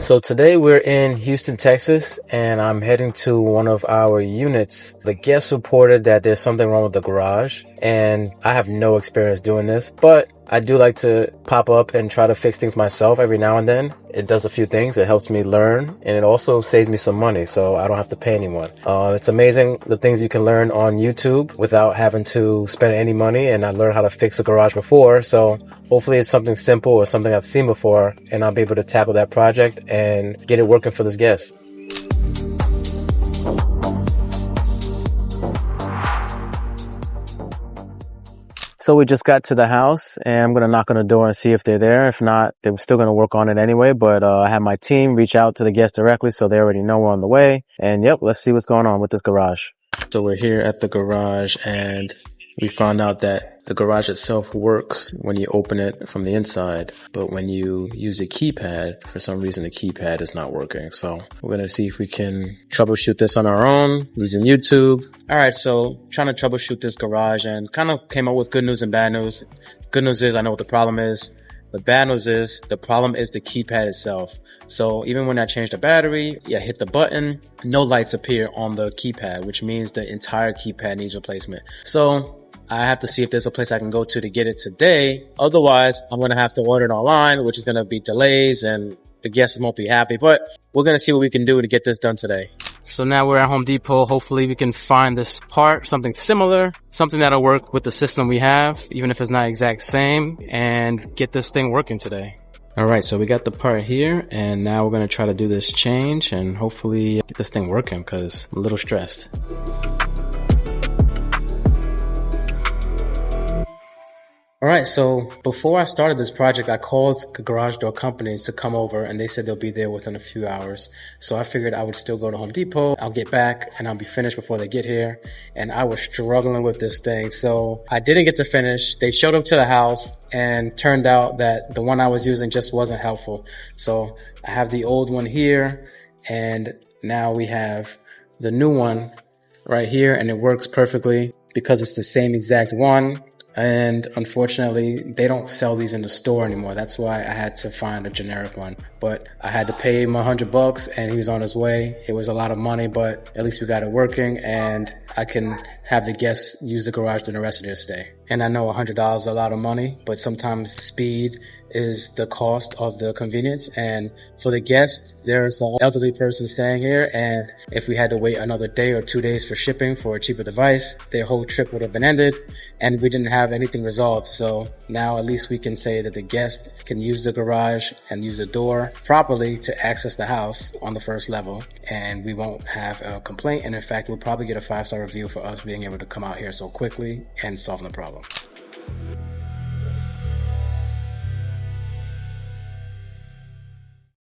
So today we're in Houston, Texas, and I'm heading to one of our units. The guest reported that there's something wrong with the garage, and I have no experience doing this, but I do like to pop up and try to fix things myself every now and then. It does a few things. It helps me learn, and it also saves me some money, so I don't have to pay anyone. It's amazing the things you can learn on YouTube without having to spend any money, and I learned how to fix a garage before, so hopefully it's something simple or something I've seen before, and I'll be able to tackle that project and get it working for this guest. So we just got to the house, and I'm going to knock on the door and see if they're there. If not, they're still going to work on it anyway, but I had my team reach out to the guest directly, so they already know we're on the way. And yep, let's see what's going on with this garage. So we're here at the garage, and we found out that the garage itself works when you open it from the inside, but when you use a keypad, for some reason the keypad is not working. So we're going to see if we can troubleshoot this on our own using YouTube. All right, so trying to troubleshoot this garage and kind of came up with good news and bad news. Good news is I know what the problem is. The bad news is the problem is the keypad itself. So even when I change the battery, I hit the button, no lights appear on the keypad, which means the entire keypad needs replacement. So I have to see if there's a place I can go to get it today. Otherwise, I'm going to have to order it online, which is going to be delays and the guests won't be happy. But we're going to see what we can do to get this done today. So now we're at Home Depot. Hopefully we can find this part, something similar, something that'll work with the system we have, even if it's not exact same, and get this thing working today. All right, so we got the part here, and now we're going to try to do this change and hopefully get this thing working because I'm a little stressed. All right, so before I started this project, I called the garage door company to come over, and they said they'll be there within a few hours. So I figured I would still go to Home Depot. I'll get back and I'll be finished before they get here. And I was struggling with this thing. So I didn't get to finish. They showed up to the house and turned out that the one I was using just wasn't helpful. So I have the old one here, and now we have the new one right here, and it works perfectly because it's the same exact one. And unfortunately, they don't sell these in the store anymore. That's why I had to find a generic one. But I had to pay him $100 and he was on his way. It was a lot of money, but at least we got it working, and I can have the guests use the garage during the rest of their stay. And I know $100 is a lot of money, but sometimes speed is the cost of the convenience. And for the guests, there's an elderly person staying here, and if we had to wait another day or 2 days for shipping for a cheaper device, their whole trip would have been ended and we didn't have anything resolved. So now at least we can say that the guest can use the garage and use the door properly to access the house on the first level, and we won't have a complaint. And in fact, we'll probably get a 5-star review for us being able to come out here so quickly and solving the problem.